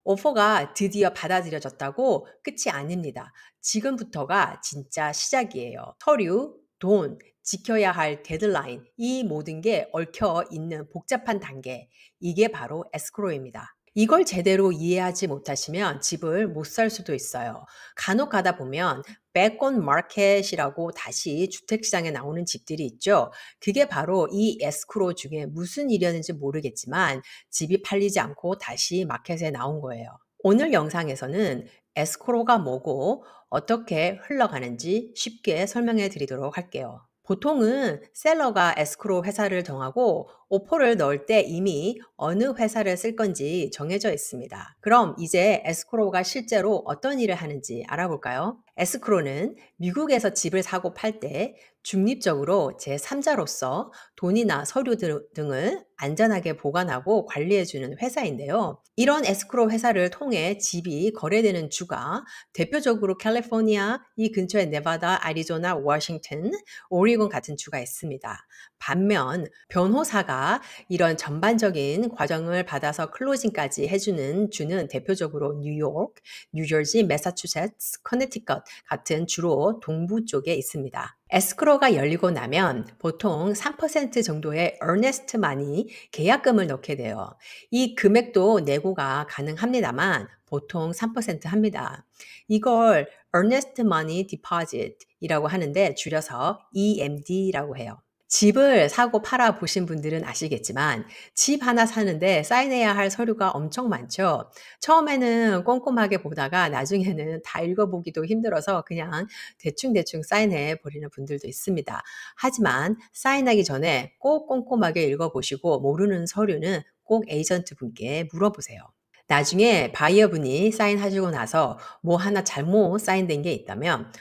오퍼가 드디어 받아들여졌다고 끝이 아닙니다. 지금부터가 진짜 시작이에요. 서류, 돈, 지켜야 할 데드라인, 이 모든 게 얽혀 있는 복잡한 단계. 이게 바로 에스크로입니다. 이걸 제대로 이해하지 못하시면 집을 못 살 수도 있어요. 간혹 가다 보면 백온 마켓이라고 다시 주택시장에 나오는 집들이 있죠. 그게 바로 이 에스크로 중에 무슨 일이었는지 모르겠지만 집이 팔리지 않고 다시 마켓에 나온 거예요. 오늘 영상에서는 에스크로가 뭐고 어떻게 흘러가는지 쉽게 설명해 드리도록 할게요. 보통은 셀러가 에스크로 회사를 정하고 오퍼를 넣을 때 이미 어느 회사를 쓸 건지 정해져 있습니다. 그럼 이제 에스크로가 실제로 어떤 일을 하는지 알아볼까요? 에스크로는 미국에서 집을 사고 팔 때 중립적으로 제3자로서 돈이나 서류 등을 안전하게 보관하고 관리해주는 회사인데요. 이런 에스크로 회사를 통해 집이 거래되는 주가 대표적으로 캘리포니아, 이 근처에 네바다, 애리조나, 워싱턴, 오리곤 같은 주가 있습니다. 반면 변호사가 이런 전반적인 과정을 받아서 클로징까지 해주는 주는 대표적으로 뉴욕, 뉴저지, 매사추세츠, 커네티컷 같은 주로 동부 쪽에 있습니다. 에스크로가 열리고 나면 보통 3% 정도의 earnest money 계약금을 넣게 돼요. 이 금액도 내고가 가능합니다만 보통 3% 합니다. 이걸 earnest money deposit 이라고 하는데 줄여서 EMD라고 해요. 집을 사고 팔아 보신 분들은 아시겠지만 집 하나 사는데 사인해야 할 서류가 엄청 많죠. 처음에는 꼼꼼하게 보다가 나중에는 다 읽어보기도 힘들어서 그냥 대충대충 사인해 버리는 분들도 있습니다. 하지만 사인하기 전에 꼭 꼼꼼하게 읽어보시고 모르는 서류는 꼭 에이전트 분께 물어보세요. 나중에 바이어분이 사인하시고 나서 뭐 하나 잘못 사인된 게 있다면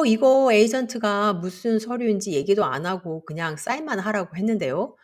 이거 에이전트가 무슨 서류인지 얘기도 안 하고 그냥 사인만 하라고 했는데요.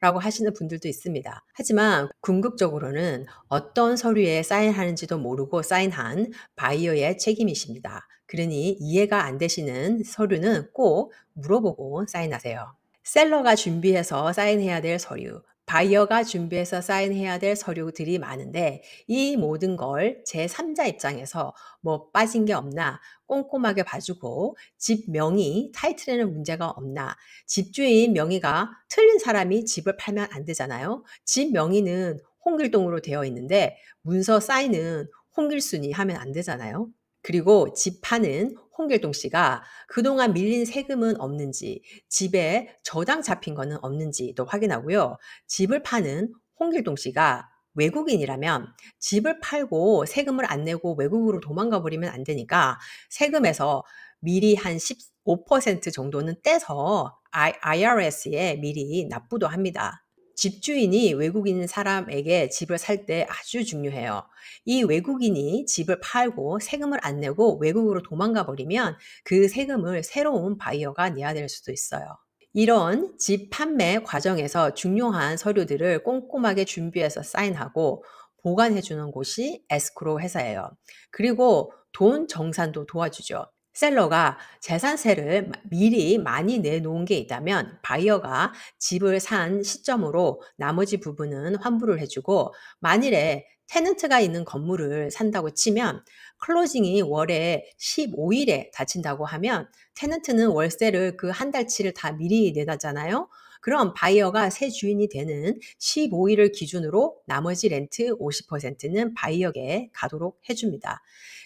라고 하시는 분들도 있습니다. 하지만 궁극적으로는 어떤 서류에 사인하는지도 모르고 사인한 바이어의 책임이십니다. 그러니 이해가 안 되시는 서류는 꼭 물어보고 사인하세요. 셀러가 준비해서 사인해야 될 서류, 바이어가 준비해서 사인해야 될 서류들이 많은데 이 모든 걸 제3자 입장에서 뭐 빠진 게 없나 꼼꼼하게 봐주고 집 명의, 타이틀에는 문제가 없나 집주인 명의가 틀린 사람이 집을 팔면 안 되잖아요. 집 명의는 홍길동으로 되어 있는데 문서 사인은 홍길순이 하면 안 되잖아요. 그리고 집 파는 홍길동 씨가 그동안 밀린 세금은 없는지, 집에 저당 잡힌 거는 없는지도 확인하고요. 집을 파는 홍길동 씨가 외국인이라면 집을 팔고 세금을 안 내고 외국으로 도망가 버리면 안 되니까 세금에서 미리 한 15% 정도는 떼서 IRS에 미리 납부도 합니다. 집주인이 외국인 사람에게 집을 살 때 아주 중요해요. 이 외국인이 집을 팔고 세금을 안 내고 외국으로 도망가 버리면 그 세금을 새로운 바이어가 내야 될 수도 있어요. 이런 집 판매 과정에서 중요한 서류들을 꼼꼼하게 준비해서 사인하고 보관해 주는 곳이 에스크로 회사예요. 그리고 돈 정산도 도와주죠. 셀러가 재산세를 미리 많이 내놓은 게 있다면 바이어가 집을 산 시점으로 나머지 부분은 환불을 해주고 만일에 테넌트가 있는 건물을 산다고 치면 클로징이 월에 15일에 닫힌다고 하면 테넌트는 월세를 그 한 달치를 다 미리 내놨잖아요. 그럼 바이어가 새 주인이 되는 15일을 기준으로 나머지 렌트 50%는 바이어에게 가도록 해줍니다.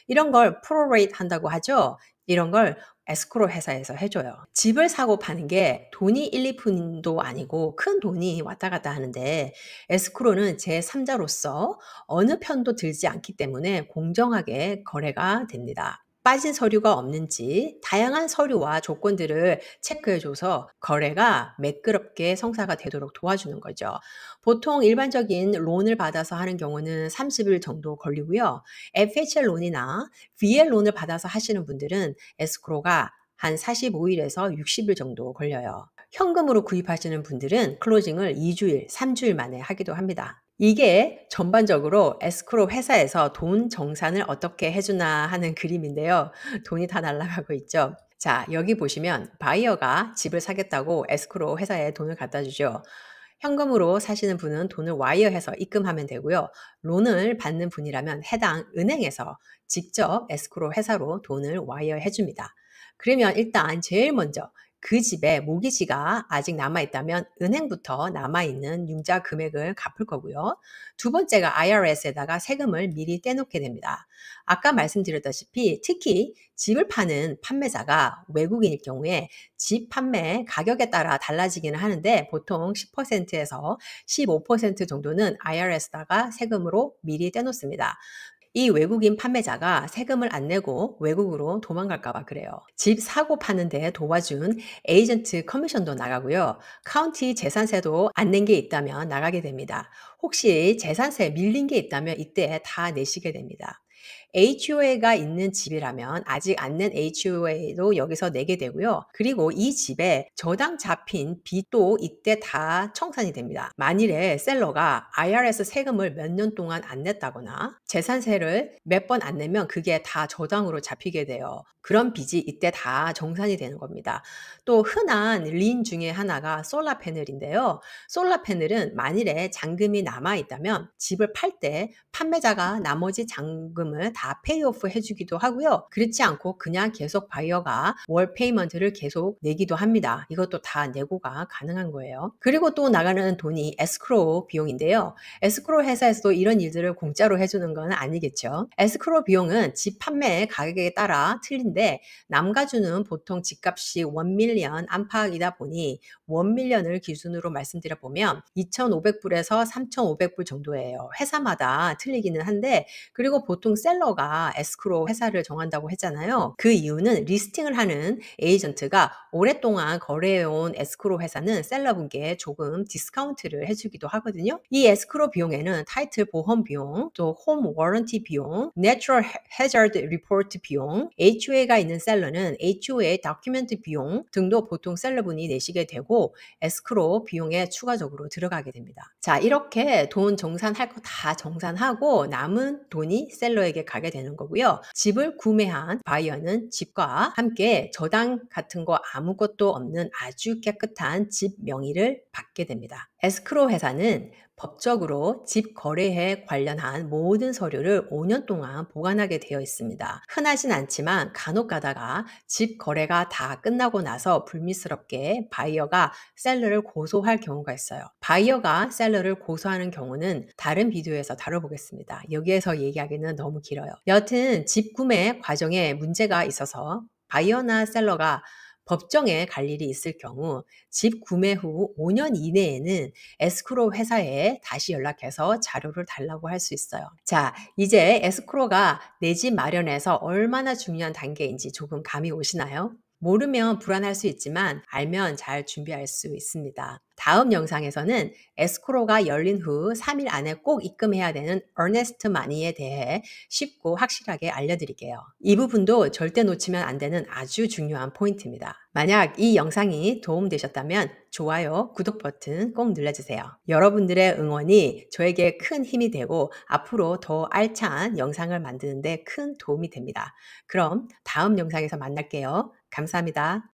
이런 걸 프로레이트 한다고 하죠. 이런 걸 에스크로 회사에서 해줘요. 집을 사고 파는 게 돈이 1, 2푼도 아니고 큰 돈이 왔다 갔다 하는데 에스크로는 제3자로서 어느 편도 들지 않기 때문에 공정하게 거래가 됩니다. 빠진 서류가 없는지 다양한 서류와 조건들을 체크해줘서 거래가 매끄럽게 성사가 되도록 도와주는 거죠. 보통 일반적인 론을 받아서 하는 경우는 30일 정도 걸리고요. FHL 론이나 VL 론을 받아서 하시는 분들은 에스크로가 한 45일에서 60일 정도 걸려요. 현금으로 구입하시는 분들은 클로징을 2주일, 3주일 만에 하기도 합니다. 이게 전반적으로 에스크로 회사에서 돈 정산을 어떻게 해주나 하는 그림인데요. 돈이 다 날아가고 있죠. 자, 여기 보시면 바이어가 집을 사겠다고 에스크로 회사에 돈을 갖다 주죠. 현금으로 사시는 분은 돈을 와이어해서 입금하면 되고요. 론을 받는 분이라면 해당 은행에서 직접 에스크로 회사로 돈을 와이어해 줍니다. 그러면 일단 제일 먼저 그 집에 모기지가 아직 남아있다면 은행부터 남아있는 융자 금액을 갚을 거고요. 두 번째가 IRS에다가 세금을 미리 떼놓게 됩니다. 아까 말씀드렸다시피 특히 집을 파는 판매자가 외국인일 경우에 집 판매 가격에 따라 달라지기는 하는데 보통 10%에서 15% 정도는 IRS다가 세금으로 미리 떼놓습니다. 이 외국인 판매자가 세금을 안 내고 외국으로 도망갈까 봐 그래요. 집 사고 파는데 도와준 에이전트 커미션도 나가고요. 카운티 재산세도 안 낸 게 있다면 나가게 됩니다. 혹시 재산세 밀린 게 있다면 이때 다 내시게 됩니다. HOA가 있는 집이라면 아직 안 낸 HOA도 여기서 내게 되고요. 그리고 이 집에 저당 잡힌 빚도 이때 다 청산이 됩니다. 만일에 셀러가 IRS 세금을 몇 년 동안 안 냈다거나 재산세를 몇 번 안 내면 그게 다 저당으로 잡히게 돼요. 그런 빚이 이때 다 정산이 되는 겁니다. 또 흔한 린 중에 하나가 솔라 패널인데요. 솔라 패널은 만일에 잔금이 남아 있다면 집을 팔 때 판매자가 나머지 잔금을 다 페이오프 해주기도 하고요. 그렇지 않고 그냥 계속 바이어가 월 페이먼트를 계속 내기도 합니다. 이것도 다 내고가 가능한 거예요. 그리고 또 나가는 돈이 에스크로우 비용인데요. 에스크로우 회사에서도 이런 일들을 공짜로 해주는 건 아니겠죠. 에스크로우 비용은 집 판매 가격에 따라 틀린데 남가주는 보통 집값이 1밀리언 안팎이다 보니 1밀리언을 기준으로 말씀드려 보면 2,500불에서 3,500불 정도예요. 회사마다 틀리기는 한데 그리고 보통 셀러가 에스크로 회사를 정한다고 했잖아요. 그 이유는 리스팅을 하는 에이전트가 오랫동안 거래해온 에스크로 회사는 셀러분께 조금 디스카운트를 해주기도 하거든요. 이 에스크로 비용에는 타이틀 보험 비용, 또 홈 워런티 비용, 내추럴 해저드 리포트 비용, HOA가 있는 셀러는 HOA 다큐멘트 비용 등도 보통 셀러분이 내시게 되고 에스크로 비용에 추가적으로 들어가게 됩니다. 자, 이렇게 돈 정산할 거 다 정산하고 남은 돈이 셀러에게 가게 되는 거고요. 집을 구매한 바이어는 집과 함께 저당 같은 거 아무것도 없는 아주 깨끗한 집 명의를 받게 됩니다. 에스크로 회사는 법적으로 집 거래에 관련한 모든 서류를 5년 동안 보관하게 되어 있습니다. 흔하진 않지만 간혹 가다가 집 거래가 다 끝나고 나서 불미스럽게 바이어가 셀러를 고소할 경우가 있어요. 바이어가 셀러를 고소하는 경우는 다른 비디오에서 다뤄보겠습니다. 여기에서 얘기하기는 너무 길어요. 여튼 집 구매 과정에 문제가 있어서 바이어나 셀러가 법정에 갈 일이 있을 경우 집 구매 후 5년 이내에는 에스크로 회사에 다시 연락해서 자료를 달라고 할 수 있어요. 자, 이제 에스크로가 내 집 마련에서 얼마나 중요한 단계인지 조금 감이 오시나요? 모르면 불안할 수 있지만 알면 잘 준비할 수 있습니다. 다음 영상에서는 에스크로가 열린 후 3일 안에 꼭 입금해야 되는 earnest money에 대해 쉽고 확실하게 알려드릴게요. 이 부분도 절대 놓치면 안 되는 아주 중요한 포인트입니다. 만약 이 영상이 도움되셨다면 좋아요, 구독 버튼 꼭 눌러주세요. 여러분들의 응원이 저에게 큰 힘이 되고 앞으로 더 알찬 영상을 만드는 데 큰 도움이 됩니다. 그럼 다음 영상에서 만날게요. 감사합니다.